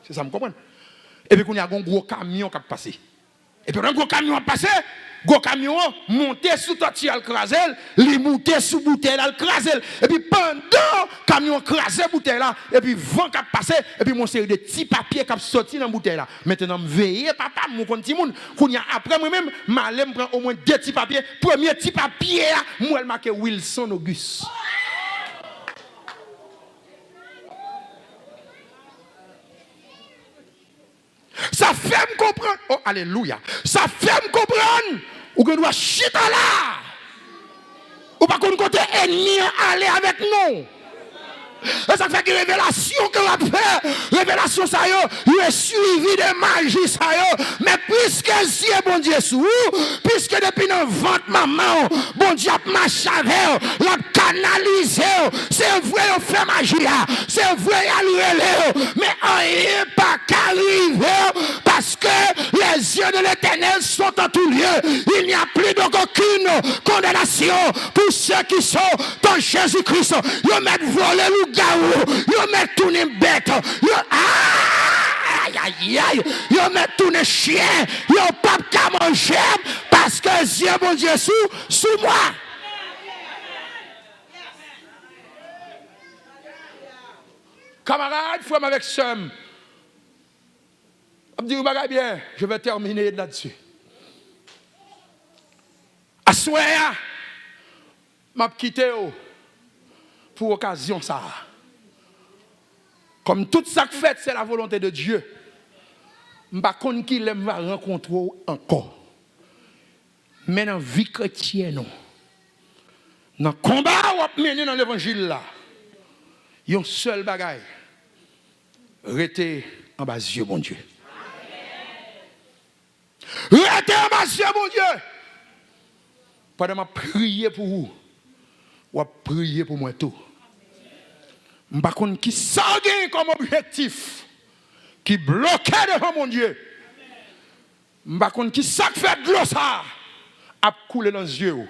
C'est ça, vous comprenez? Et puis, il y a un gros camion qui a passé. Et puis, un gros camion a passé, gros camion monté sous tortille al crasel, il monté sous bouteille al crasel. Et puis, pendant camion crasé bouteille là, et puis, vent qui a passé, et puis, mon série de petits papiers qui a sorti dans la bouteille là. Maintenant, je veille, papa, mon petit monde. Après, moi-même, je prends au moins 2 petits papiers. Premier petit papier, moi, je marque Wilson Auguste. Ça fait me comprendre. Oh, alléluia. Ça fait me comprendre. Ou que nous doit chiter là. Ou pas qu'on côté ennemi aller avec nous. Et ça fait que révélation que l'on fait, révélation ça y est suivi de magie ça y est. Mais puisque si bon Dieu sous, puisque depuis notre ventre maman, bon Dieu a marché avec, l'a canalisé, c'est vrai on fait magie là, c'est vrai à lui, mais rien pas qu'arriver parce que les yeux de l'Éternel sont en tout lieu. Il n'y a plus donc aucune condamnation pour ceux qui sont dans Jésus-Christ. Ils mettent voler loup-garou, ils mettent tourner bête, ils mettent tourner chien, ils pas qu'à manger parce que Dieu mon Dieu sous moi. Camarades, frère avec somme. Je me dis, bien, je vais terminer là-dessus. À soir, je vais quitter pour occasion ça. Comme tout ça que fait, c'est la volonté de Dieu. Je ne sais pas qui va rencontrer encore. Mais dans la vie chrétienne, dans le combat où mené dans l'évangile là, il y a un seul bagaille. Restez en bas Dieu, mon Dieu. Restez en bas Dieu, mon Dieu. Pendant que je prie pour vous, ou prier pour moi tout. Je ne sais pas qui s'engage comme objectif, qui bloque devant mon Dieu. Je ne sais pas qui ça fait de l'eau ça, a coulé dans les yeux.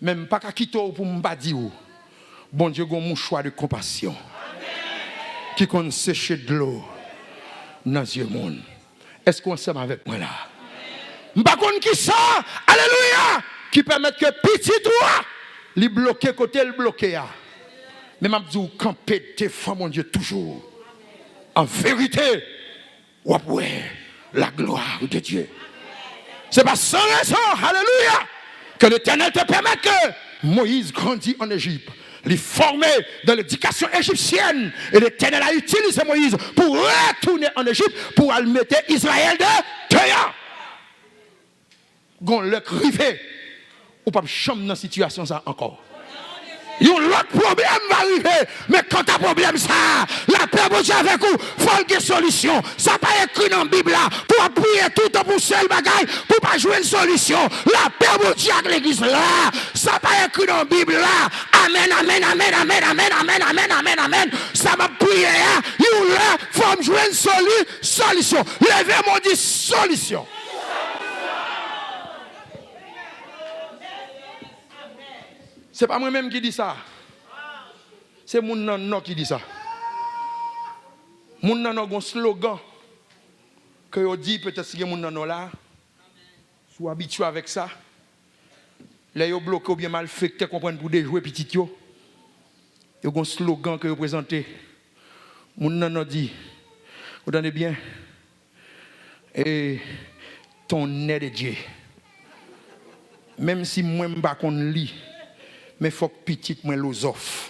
Même pas qu'à quitter pour me dire, bon Dieu, a un choix de compassion. Qui compte sécher de l'eau dans les yeux monde. Est-ce qu'on s'aime avec moi là? Je ne sais pas qui ça, alléluia, qui permet que petit toi, les bloquer côté le bloquer. Mais je dis, camper défend mon Dieu toujours. En vérité, ouais, la gloire de Dieu. C'est pas sans raison, alléluia, que l'Éternel te permet que Moïse grandit en Égypte. Il est formé dans l'éducation égyptienne. Et l'Éternel a utilisé Moïse pour retourner en Égypte pour aller mettre Israël de terre. Gon le rivé. Ou pas chambre dans cette situation ça encore. L'autre problème va arriver, mais quand tu as un problème, ça, la paix de Dieu avec vous, il faut une solution. Ça n'a pas écrit dans la Bible là, pour prier tout le temps pour seul bagaille, pour pas jouer une solution. La paix de Dieu avec l'église là, ça n'a pas écrit dans la Bible là. Amen, amen, amen, amen, amen, amen, amen, amen, amen. Ça m'a prié, il faut jouer une solution. Levez-moi dit solution. Ce n'est pas moi-même qui dis ça. C'est mon nan qui dit ça. Mon nan a un slogan que vous dit peut-être si mon nan là, sois habitué avec ça. Là, vous bloquez ou bien mal fait, vous comprenez pour déjouer petit yo. Il y a un slogan que vous présentez. Mon nan a dit, vous entendez bien, et ton aide de Dieu. Même si moi je ne sais pas qu'on lit. Mais il faut que petit moi l'osophe.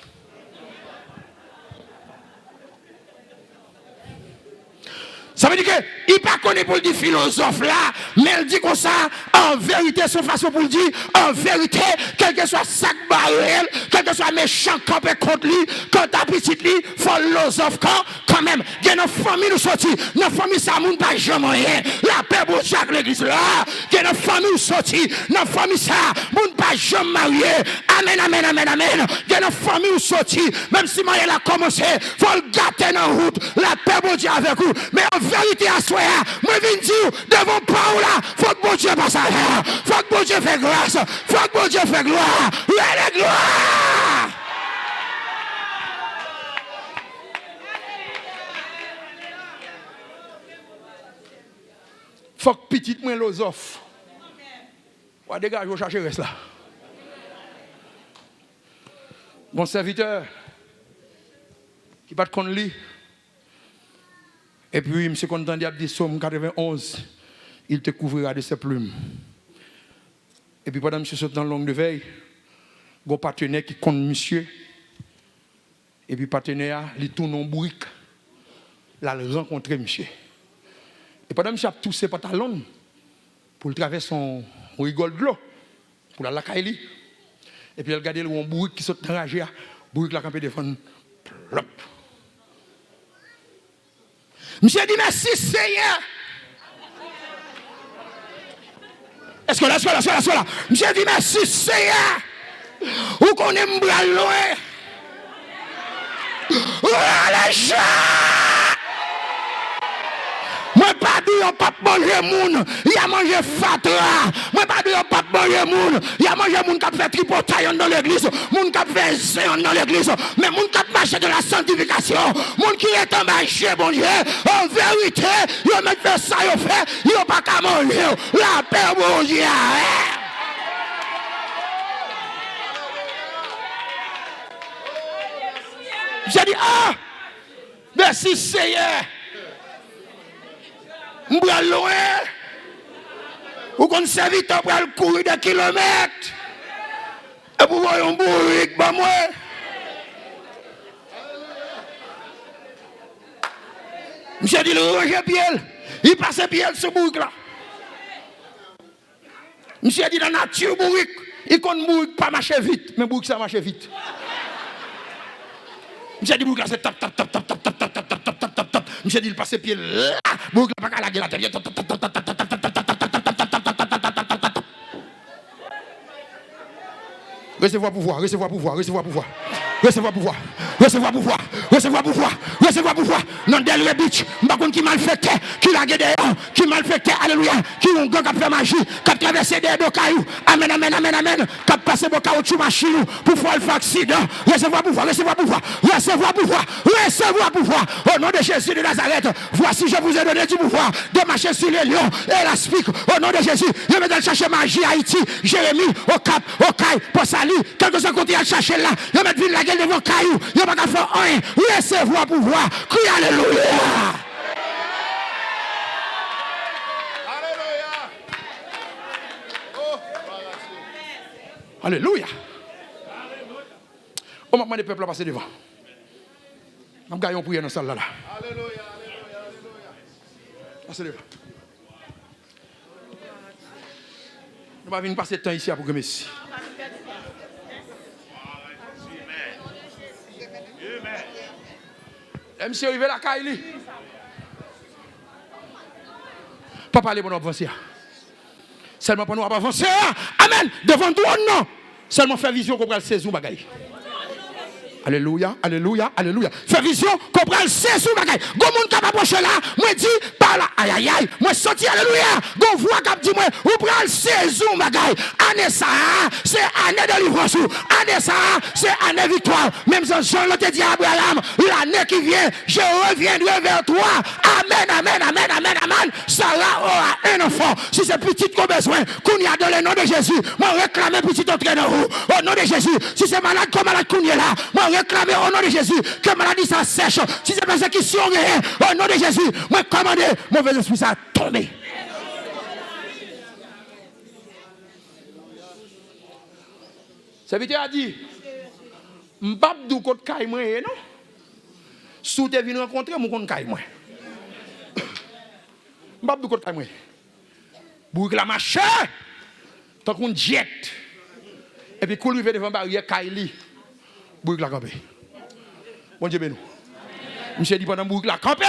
Ça veut dire qu'il ne pas connaît pour le dire philosophe là, mais il dit comme ça, en vérité, son façon pour le dire, en vérité, quel que soit sac barrel, quel que soit méchant campé contre lui, quand ta petite lui, il faut l'osophe quand même. Il y a une famille nous sorti, une famille ça moun pas jamais rien. La paix pour chaque l'église là, il y a une famille sorti, une famille ça, moun pas jamais marié. Amen, amen, amen, amen. Il y a une famille sorti, même si moi elle a commencé, il faut le gâter dans la route, la paix pour Dieu avec vous. Mais en vérité à soi, moi je viens dire devant Paul là, faut que bon Dieu passe à l'air, faut que bon Dieu fait grâce, faut que bon Dieu fait gloire, la gloire. Faut que petit moins l'osof. On va dégager au chercher reste là. Mon serviteur qui pas de compte lui. Et puis, M. content de dire Somme 91, il te couvrira de ses plumes. Et puis, pendant que M. saute dans l'angle de veille, il y a un partenaire qui compte monsieur. Et puis, le partenaire, il tourne en brique. Là, il rencontre monsieur. Et pendant que M. a tous ses pantalons, pour traverser son rigole de l'eau, pour la caille. Et puis, il regarde le brique qui saute dans la rage, brique la campé de fond. Plop. Monsieur dit merci Seigneur. Est-ce que là? Monsieur dit merci Seigneur. Où qu'on aime bras loin. Les gens. Moi pas dit on pas manger moun, il a mangé fatra. Moi pas dit on pas manger moun, il a mangé moun qui a fait tripotaille dans l'église, moun qui a fait zéon dans l'église, mais moun qui a marché de la sanctification, moun qui est en marché bon Dieu, en vérité, il met fait ça il fait, il pas qu'à manger la paix bon Dieu. J'ai dit merci Seigneur. M'bral loin, ou qu'on serviteur pour courir des kilomètres, et pour voir un bourrique, bah moi. Monsieur dit le ranger pied, il passe pied ce bourrique là. Monsieur dit la nature bourrique, il compte bourrique pas marcher vite, mais bourrique ça marche vite. Monsieur dit bourrique là c'est tap. Monsieur dit il passe pied là, bourrique là pas qu'à la gueule la tête. Recevoir pouvoir. Non, Delray Beach, m'bakon qui malfecté, qui la guédé, qui malfecté, alléluia, qui ont gang qui fait magie, qui a traversé des deux cailloux, amen, qui a passé au caoutchouc machine pour faire le accident. Recevoir pouvoir. Au nom de Jésus de Nazareth, voici je vous ai donné du pouvoir de marcher sur les lions et la spique. Au nom de Jésus, je vais aller chercher magie Haïti, Jérémie, au Cap, au Caille, pour Sali, quelque chose qu'on à chercher là, je vais mettre la gueule devant caillou, je vais pas faire rien, recevoir pouvoir, crie alléluia. Alléluia. On m'a demandé le peuple à passer devant. On va gagner prière dans cette salle là. Alléluia. Passez devant. Nous allons venir passer le temps ici pour que Messie. Monsieur arrivé la caille. Pas parler pour nous avancer. Seulement pour nous avancer. Amen. Devant toi, non. Seulement faire vision qu'on prend le saison bagaille. Alléluia. Fais vision, comprends, c'est sous bagaille. Gon moun k'ap approcher là, moi dit par là, aïe, moi sorti alléluia. Gon voix k'ap dit moi, ou pral saison bagaille. Année ça, c'est année de délivrance. Année ça, c'est année victoire. Même Jean le te dit à Abraham, l'année qui vient, je reviendrai vers toi. Amen. Sarah aura un enfant. Si c'est petit qu'on besoin, qu'on y a dans le nom de Jésus, moi réclame petit entraîneur au nom de Jésus. Si c'est malade comme malade qu'on y est là, moi réclamer au nom de Jésus que maladie ça sèche. Si c'est personne qui sont au nom de Jésus, moi commander mauvais esprit ça tomber. Serviteur a dit, m'babdou côté caille moi non. Sous te vinn rencontrer mon côté caille moi. M'babdou côté caille moi. Bourg la marche. Tant qu'on jet. Et puis coule rive devant barrière caille. Bourg la campé. Bon Dieu bénou. Monsieur dit pendant bourg la campé.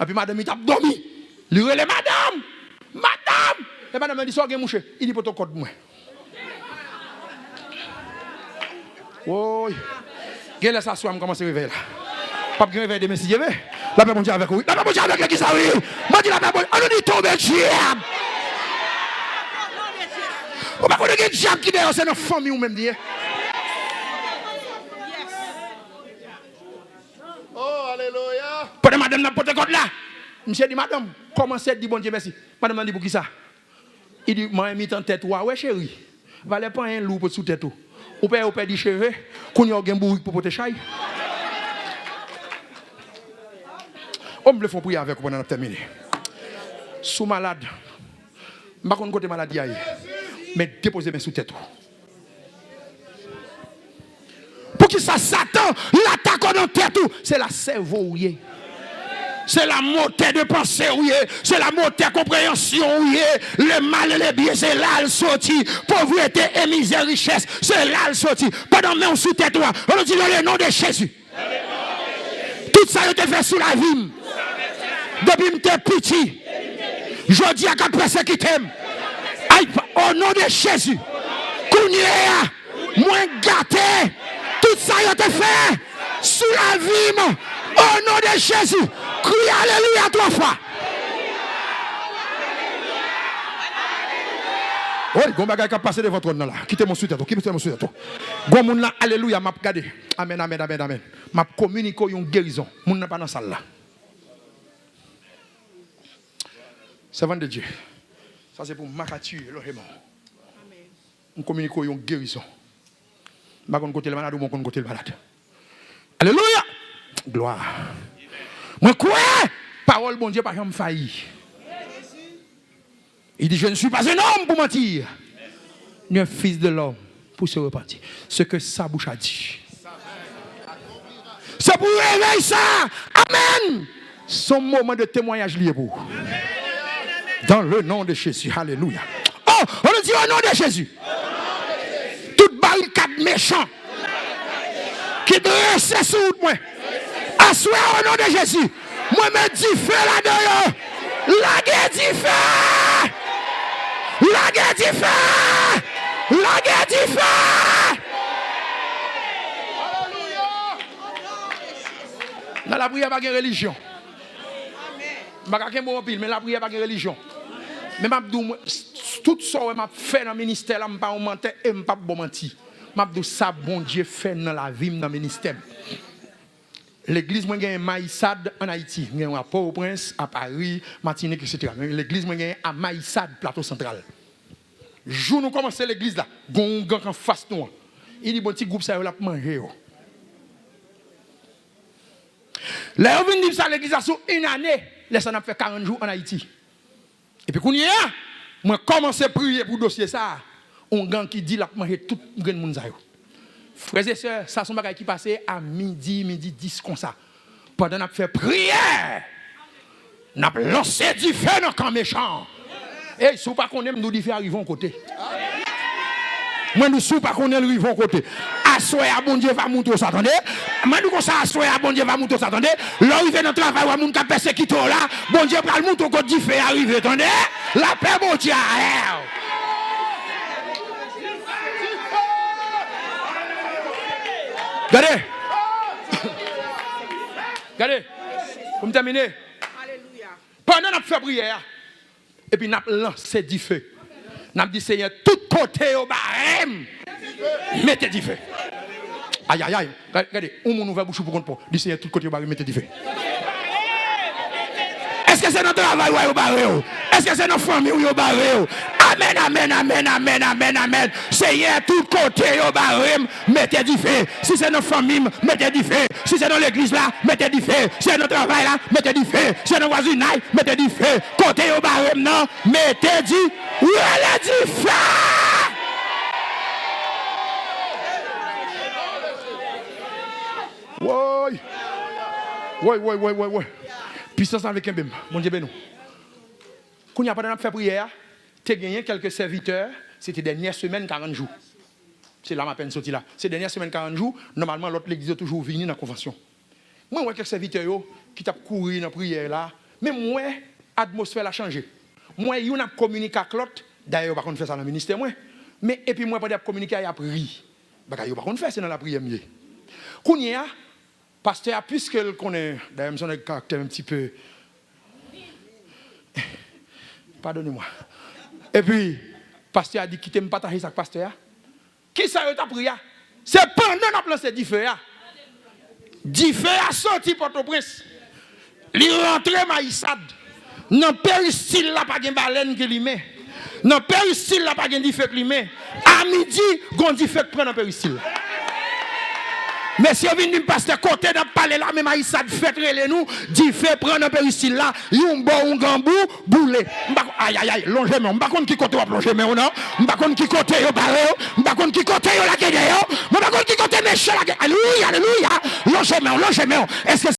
Et puis madame il t'a dormi. Il relève madame. Et madame dit soir gen mouche. Il dit pour ton code moi. Oh. Gen laisse asseoir me commencer réveiller là. Pas gen réveiller demain si Dieu veut. La paix bon Dieu avec vous. La paix bon Dieu avec qui ça oui. Moi dit la paix bon. On nous dit tomber diable. On va connaître diable qui derrière c'est notre famille ou même dit. Oh, alléluia. Pendant madame n'a porté code là. Monsieur dit, madame, comment c'est dit bon Dieu merci? Madame dit pour qui ça? Il dit, moi, mis en tête, ouais, chérie. Valait pas un loup pour sous tête. Ou peut dire, chérie, qu'on y a un bourrique pour porter chaille. On me le fait prier avec vous pendant terminer. Sous malade, je ne sais pas côté maladie, mais déposez mes sous tête. Pour qui ça, Satan, l'attaque dans tête, c'est la cerveau. C'est la montée de pensée, c'est la montée de compréhension, le mal et le bien, c'est là le sorti. Pauvreté et misère, richesse, c'est là le sorti. Pendant que sous tête, on dit dans le nom de Jésus. Tout ça, a été fait sous la vie. Depuis que je petit, je dis à quatre personnes qui t'aiment. Au nom de Jésus, moins gâté, tout ça a été fait sous la vie. Au nom de Jésus, crie alléluia 3 fois. Oui, gon bagay qui passe devant trône là. Quittez mon soutien, quittez mon soutien. Gon moun là alléluia m'a regardé. Amen amen amen amen. M'a communiqué une guérison. Moun n'a pas dans salle là. Servant de Dieu. Ça c'est pour m'acatuer Elohim. Amen. On communique une guérison. M'a kon côté le malade ou mon kon côté le malade. Alléluia. Gloire. Moi quoi? Parole bon Dieu pas jamais failli. Il dit je ne suis pas un homme pour mentir, ni un fils de l'homme pour se repentir. Ce que sa bouche a dit. C'est pour réveiller ça. Amen. Son moment de témoignage lié pour. Dans le nom de Jésus. Alléluia. Oh, on dit au nom de Jésus. Toute barricade méchant qui dresse sous moi. Assois au nom de Jésus. Moi me dis feu là-dedans. La guerre dit feu. La guerre dit feu. La guerre dit feu. Dans la prière, il n'y a pas de religion. Je ne sais pas si mais la prière, il n'y a pas de religion. Mais tout ça que je fait dans le ministère, je ne pas mentir et je ne pas mentir. Je dis ça, bon Dieu fait dans la vie, dans le ministère. L'église, moi, j'ai Maïsad en Haïti. J'ai à Port-au-Prince, à Paris, Martinique, etc. L'église, moi, j'ai à Maïsad, plateau central. Jour nous commençons l'église là, gon en face nous. Il dit bon petit groupe ça va manger. Là on vient dire ça l'église sur une année, laisse on a fait 40 jours en Haïti. Et puis qu'on y est, moi commence à prier pour dossier ça. On gang qui dit la manger tout grand monde ça. Frères et sœurs, ça sont bagages qui passaient à midi 10 comme ça. Pendant qu'on fait prière, on a lancé du feu dans le camp méchant. Et si vous ne connaissez pas, nous devons arriver à côté. Moi, nous ne sommes pas qu'on est arrivé à côté. Assoyer à bon Dieu va monter, s'attendez. Moi, nous sommes assoyer à bon Dieu va monter, s'attendez. Là, il vient dans le travail, il y a un persécuté là. Bon Dieu va le monter au côté du feu, arriver, attendez. La paix, bon Dieu, regardez. Regardez. Pour me terminer. Alléluia. Pendant qu'on fait prière, et puis nous avons lancé du feu. Nous avons dit, Seigneur, tout côté au barème, mettez du feu. Aïe, aïe, aïe. Regardez, on nous va boucher pour qu'on peut. Dis, Seigneur, tout côté au barème, mettez du feu. Est-ce que c'est notre travail ou au barème? Est-ce que c'est notre famille ou au barème? Amen, amen, amen, amen, amen, amen. Seigneur, tout côté au barème, mettez du feu. Si c'est notre famille, mettez du feu. Si c'est dans l'église là, mettez du feu. Si c'est notre travail là, mettez du feu. Si c'est dans voisinage, mettez du feu. Côté au barème, non, mettez du feu. Oui. Oui. Puissance avec un bim. Mon Dieu, nous. Quand il n'y a pas de faire prière, tu as gagné quelques serviteurs, c'était dernière semaine, 40 jours. C'est là ma peine sortie là. C'est dernière semaine, 40 jours. Normalement, l'autre l'église est toujours venue dans la convention. Moi, je vois quelques serviteurs qui ont couru dans la prière là. Mais moi, l'atmosphère a changé. Moi, il y a communiqué avec l'autre. D'ailleurs, par contre, fait ça dans le ministère. Mais, et puis, moi, pas de communiquer, il y a prié. Par contre, fait ça dans la prière. Quand il y a, pasteur, puisque connaît, d'ailleurs, son caractère un petit peu. Pardonnez-moi. Et puis, pasteur a dit qu'il t'aime partager ça avec pasteur. Qui ça t'a prié? C'est pendant qu'on a lancé du feu. Du feu a sorti Port-au-Prince. Il rentre maïsade. Dans péristyle là pas de baleine qui lui met. Dans péristyle là pas de diffèque lui met. À midi, gon diffèque prend dans péristyle. Mais si on vient du pasteur côté dans parler là même maïsade fait relé nous, diffèque prend dans péristyle là, yon bon un gambou boulé. Aïe aïe aïe, longement, m'pa konn qui côté va plonger mais non, m'pa konn qui côté yo barré, m'pa konn qui côté yo la guédé yo, m'pa konn qui côté méchant la guédé. Alléluia, alléluia. Longement, est-ce que